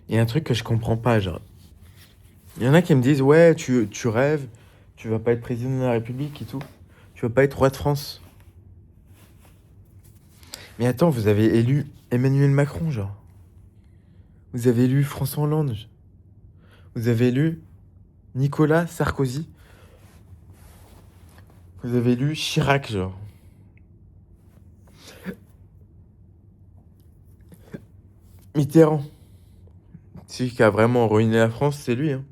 Il y a un truc que je comprends pas, genre. Il y en a qui me disent, ouais, tu rêves, tu vas pas être président de la République et tout. Tu vas pas être roi de France. Mais attends, vous avez élu Emmanuel Macron, genre. Vous avez élu François Hollande. Vous avez élu Nicolas Sarkozy. Vous avez élu Chirac, genre. Mitterrand. Celui qui a vraiment ruiné la France, c'est lui, hein.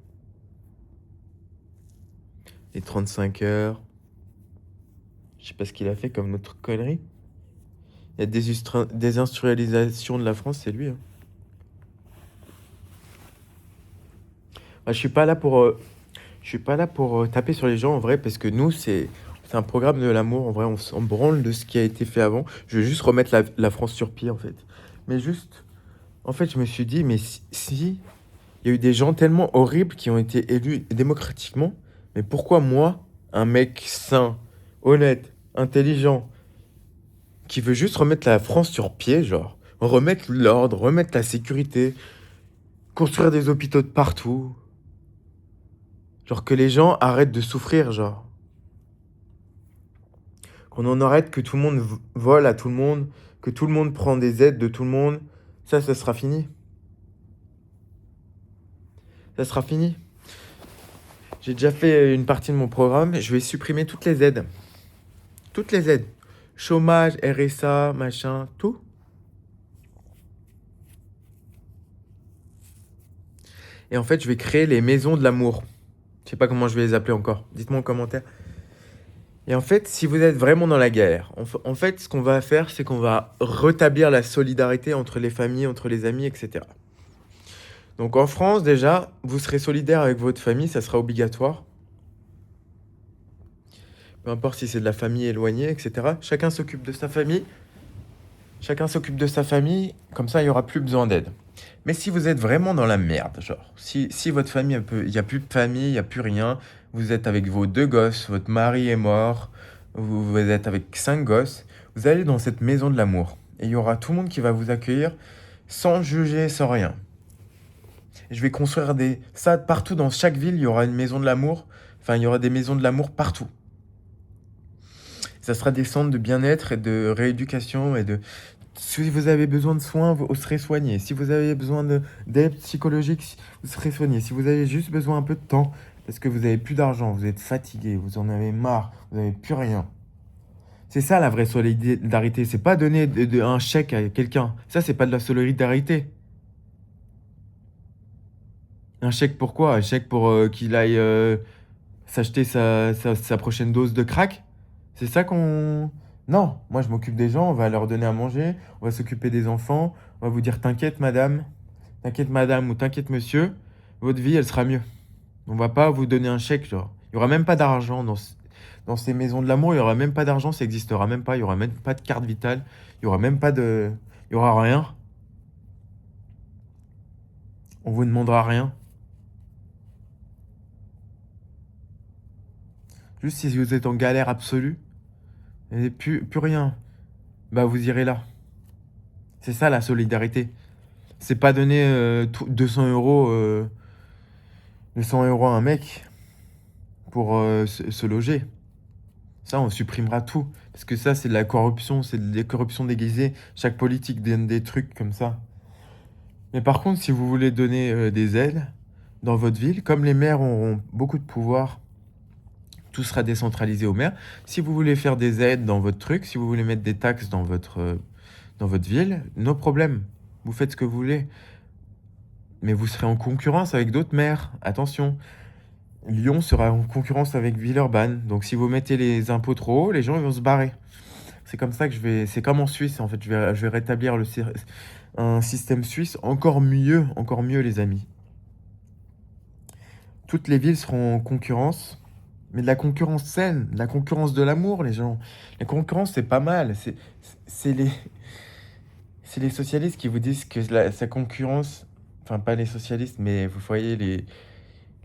Les 35 heures. Je sais pas ce qu'il a fait comme autre connerie. Il y a désindustrialisation de la France, c'est lui, hein. Moi, je suis pas là pour taper sur les gens en vrai, parce que nous, c'est un programme de l'amour. En vrai, on s'en branle de ce qui a été fait avant. Je veux juste remettre la France sur pied, en fait. Mais juste, en fait, je me suis dit, mais si il y a eu des gens tellement horribles qui ont été élus démocratiquement, mais pourquoi moi, un mec sain, honnête, intelligent, qui veut juste remettre la France sur pied, genre, remettre l'ordre, remettre la sécurité, construire des hôpitaux de partout, genre que les gens arrêtent de souffrir, genre. Qu'on en arrête que tout le monde vole à tout le monde, que tout le monde prend des aides de tout le monde, ça sera fini. Ça sera fini. J'ai déjà fait une partie de mon programme, je vais supprimer toutes les aides. Toutes les aides. Chômage, RSA, machin, tout. Et en fait, je vais créer les maisons de l'amour. Je sais pas comment je vais les appeler encore. Dites-moi en commentaire. Et en fait, si vous êtes vraiment dans la galère, en fait, ce qu'on va faire, c'est qu'on va rétablir la solidarité entre les familles, entre les amis, etc. Donc en France, déjà, vous serez solidaire avec votre famille, ça sera obligatoire. Peu importe si c'est de la famille éloignée, etc. Chacun s'occupe de sa famille. Chacun s'occupe de sa famille, comme ça, il n'y aura plus besoin d'aide. Mais si vous êtes vraiment dans la merde, genre, si votre famille, il n'y a plus de famille, il n'y a plus rien, vous êtes avec vos 2 gosses, votre mari est mort, vous êtes avec 5 gosses, vous allez dans cette maison de l'amour. Et il y aura tout le monde qui va vous accueillir sans juger, sans rien. Et je vais construire ça partout dans chaque ville, il y aura une maison de l'amour. Enfin, il y aura des maisons de l'amour partout. Ça sera des centres de bien-être et de rééducation et de... Si vous avez besoin de soins, vous serez soigné. Si vous avez besoin d'aide psychologique, vous serez soigné. Si vous avez juste besoin un peu de temps, parce que vous avez plus d'argent, vous êtes fatigué, vous en avez marre, vous n'avez plus rien. C'est ça la vraie solidarité. C'est pas donner un chèque à quelqu'un. Ça, c'est pas de la solidarité. Un chèque pour quoi? Un chèque pour qu'il aille s'acheter sa prochaine dose de crack? C'est ça qu'on... Non, moi je m'occupe des gens, on va leur donner à manger, on va s'occuper des enfants, on va vous dire t'inquiète madame ou t'inquiète monsieur, votre vie elle sera mieux. On va pas vous donner un chèque, genre. Il y aura même pas d'argent dans ces maisons de l'amour, il y aura même pas d'argent, ça existera même pas, il y aura même pas de carte vitale, il y aura même pas de... Il y aura rien, on vous demandera rien. Juste si vous êtes en galère absolue, et plus rien, bah vous irez là. C'est ça la solidarité. C'est pas donner 200 euros, 200 euros à un mec pour se loger. Ça, on supprimera tout. Parce que ça, c'est de la corruption, c'est de la corruption déguisée. Chaque politique donne des trucs comme ça. Mais par contre, si vous voulez donner des aides dans votre ville, comme les maires auront beaucoup de pouvoir, tout sera décentralisé aux maires. Si vous voulez faire des aides dans votre truc, si vous voulez mettre des taxes dans votre ville, no problème. Vous faites ce que vous voulez. Mais vous serez en concurrence avec d'autres maires. Attention. Lyon sera en concurrence avec Villeurbanne. Donc si vous mettez les impôts trop haut, les gens ils vont se barrer. C'est comme ça que je vais. C'est comme en Suisse en fait. Je vais rétablir un système suisse encore mieux les amis. Toutes les villes seront en concurrence, mais de la concurrence saine, de la concurrence de l'amour, les gens. La concurrence c'est pas mal. C'est les c'est les socialistes qui vous disent que sa concurrence, enfin pas les socialistes, mais vous voyez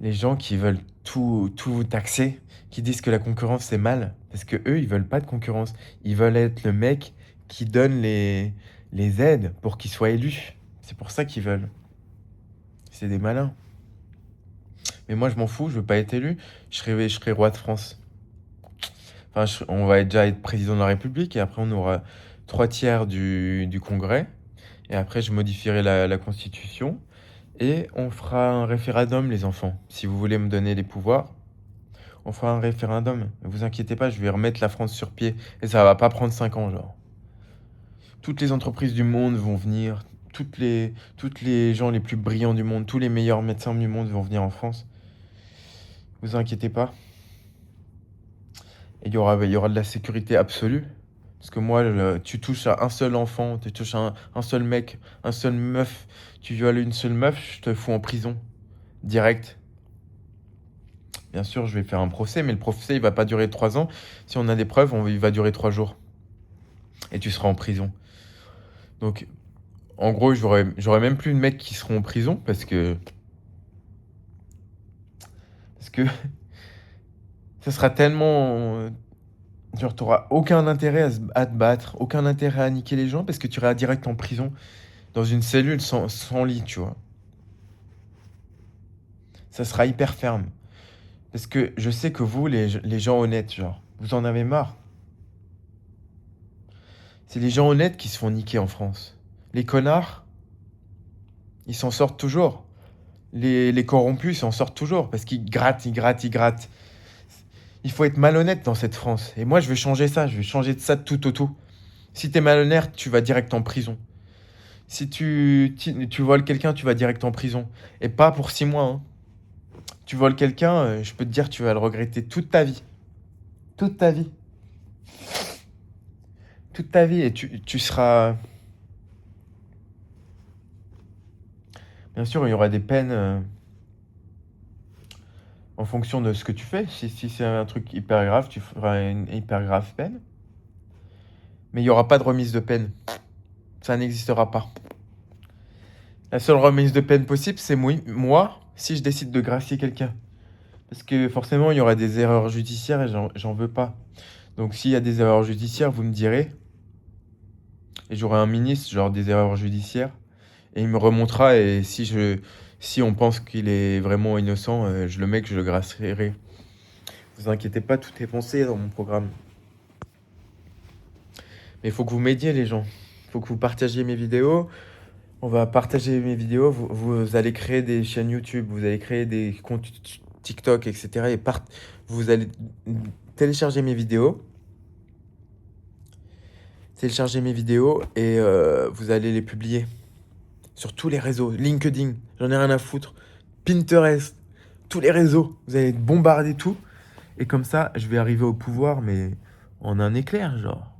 les gens qui veulent tout taxer, qui disent que la concurrence c'est mal, parce que eux ils veulent pas de concurrence, ils veulent être le mec qui donne les aides pour qu'il soit élu. C'est pour ça qu'ils veulent. C'est des malins. Mais moi, je m'en fous, je veux pas être élu. Je serai roi de France. Enfin, on va déjà être président de la République et après, on aura 3 tiers du Congrès. Et après, je modifierai la Constitution. Et on fera un référendum, les enfants. Si vous voulez me donner les pouvoirs, on fera un référendum. Ne vous inquiétez pas, je vais remettre la France sur pied. Et ça va pas prendre 5 ans, genre. Toutes les entreprises du monde vont venir. Toutes les gens les plus brillants du monde, tous les meilleurs médecins du monde vont venir en France. Vous inquiétez pas. Et il y aura de la sécurité absolue. Parce que moi, tu touches à un seul enfant, tu touches à un seul mec, un seul meuf, tu violes une seule meuf, je te fous en prison. Direct. Bien sûr, je vais faire un procès, mais le procès, il va pas durer 3 ans. Si on a des preuves, il va durer 3 jours. Et tu seras en prison. Donc, en gros, j'aurai même plus de mecs qui seront en prison parce que ça sera tellement. Genre, t'auras aucun intérêt à te battre, aucun intérêt à niquer les gens parce que tu iras direct en prison, dans une cellule sans lit, tu vois. Ça sera hyper ferme. Parce que je sais que vous, les gens honnêtes, genre, vous en avez marre. C'est les gens honnêtes qui se font niquer en France. Les connards, ils s'en sortent toujours. Les corrompus s'en sortent toujours parce qu'ils grattent, ils grattent, ils grattent. Il faut être malhonnête dans cette France. Et moi, je vais changer ça. Je vais changer de ça de tout au tout. Si t'es malhonnête, tu vas direct en prison. Si tu voles quelqu'un, tu vas direct en prison. Et pas pour 6 mois, hein. Tu voles quelqu'un, je peux te dire, tu vas le regretter toute ta vie. Toute ta vie. Toute ta vie. Et tu seras... Bien sûr, il y aura des peines en fonction de ce que tu fais. Si c'est un truc hyper grave, tu feras une hyper grave peine. Mais il n'y aura pas de remise de peine. Ça n'existera pas. La seule remise de peine possible, c'est moi, si je décide de gracier quelqu'un. Parce que forcément, il y aura des erreurs judiciaires et j'en veux pas. Donc s'il y a des erreurs judiciaires, vous me direz. Et j'aurai un ministre, genre des erreurs judiciaires. Et il me remontera. Et si on pense qu'il est vraiment innocent, je le gracierai. Vous inquiétez pas, tout est pensé dans mon programme. Mais il faut que vous m'aidiez, les gens. Il faut que vous partagiez mes vidéos. On va partager mes vidéos. Vous allez créer des chaînes YouTube. Vous allez créer des comptes TikTok, etc. Et vous allez télécharger mes vidéos. Télécharger mes vidéos et vous allez les publier sur tous les réseaux. LinkedIn, j'en ai rien à foutre. Pinterest, tous les réseaux. Vous allez bombarder tout. Et comme ça, je vais arriver au pouvoir, mais en un éclair, genre.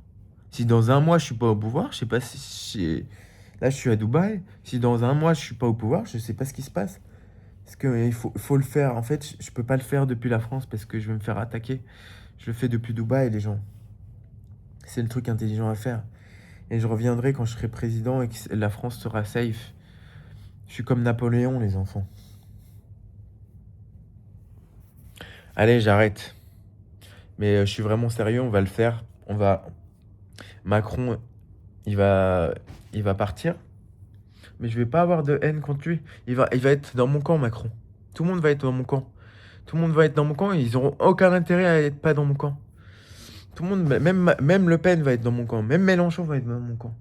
Si dans un mois, je suis pas au pouvoir, je sais pas si... Là, je suis à Dubaï. Si dans un mois, je suis pas au pouvoir, je sais pas ce qui se passe. Parce qu'il faut le faire. En fait, je peux pas le faire depuis la France parce que je vais me faire attaquer. Je le fais depuis Dubaï, les gens. C'est le truc intelligent à faire. Et je reviendrai quand je serai président et que la France sera safe. Je suis comme Napoléon, les enfants. Allez, j'arrête. Mais je suis vraiment sérieux, on va le faire. Macron, il va partir. Mais je vais pas avoir de haine contre lui. Il va être dans mon camp, Macron. Tout le monde va être dans mon camp. Tout le monde va être dans mon camp et ils auront aucun intérêt à être pas dans mon camp. Tout le monde, même Le Pen va être dans mon camp. Même Mélenchon va être dans mon camp.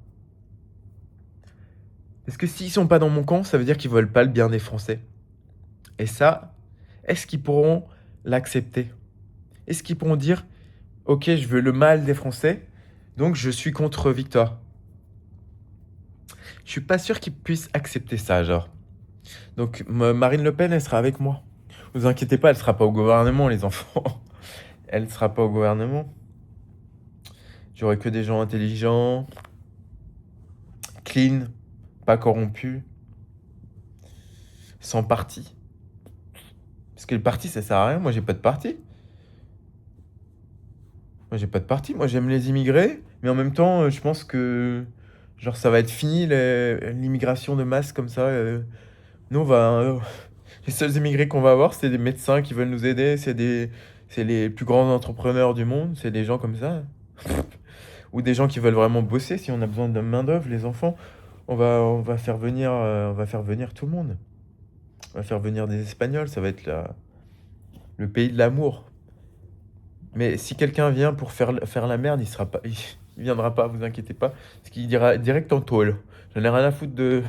Parce que s'ils sont pas dans mon camp, ça veut dire qu'ils veulent pas le bien des Français. Et ça, est-ce qu'ils pourront l'accepter? Est-ce qu'ils pourront dire, ok, je veux le mal des Français, donc je suis contre Victor? Je suis pas sûr qu'ils puissent accepter ça, genre. Donc Marine Le Pen, elle sera avec moi. Vous inquiétez pas, elle sera pas au gouvernement, les enfants. Elle sera pas au gouvernement. J'aurai que des gens intelligents, clean, pas corrompus, sans parti. Parce que le parti, ça sert à rien. Moi, j'ai pas de parti. Moi, j'ai pas de parti. Moi, j'aime les immigrés. Mais en même temps, je pense que genre ça va être fini l'immigration de masse comme ça. Nous, les seuls immigrés qu'on va avoir, c'est des médecins qui veulent nous aider. C'est les plus grands entrepreneurs du monde. C'est des gens comme ça. Ou des gens qui veulent vraiment bosser. Si on a besoin de main-d'œuvre, les enfants, on va faire venir tout le monde. On va faire venir des Espagnols, ça va être le pays de l'amour. Mais si quelqu'un vient pour faire la merde, il viendra pas, vous inquiétez pas. Parce qu'il dira direct en tôle. J'en ai rien à foutre de.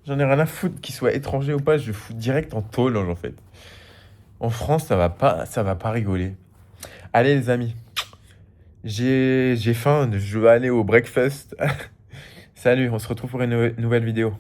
J'en ai rien à foutre qu'il soit étranger ou pas, je fous direct en tôle, en fait. En France, ça va pas rigoler. Allez, les amis, j'ai faim, je veux aller au breakfast. Salut, on se retrouve pour une nouvelle vidéo.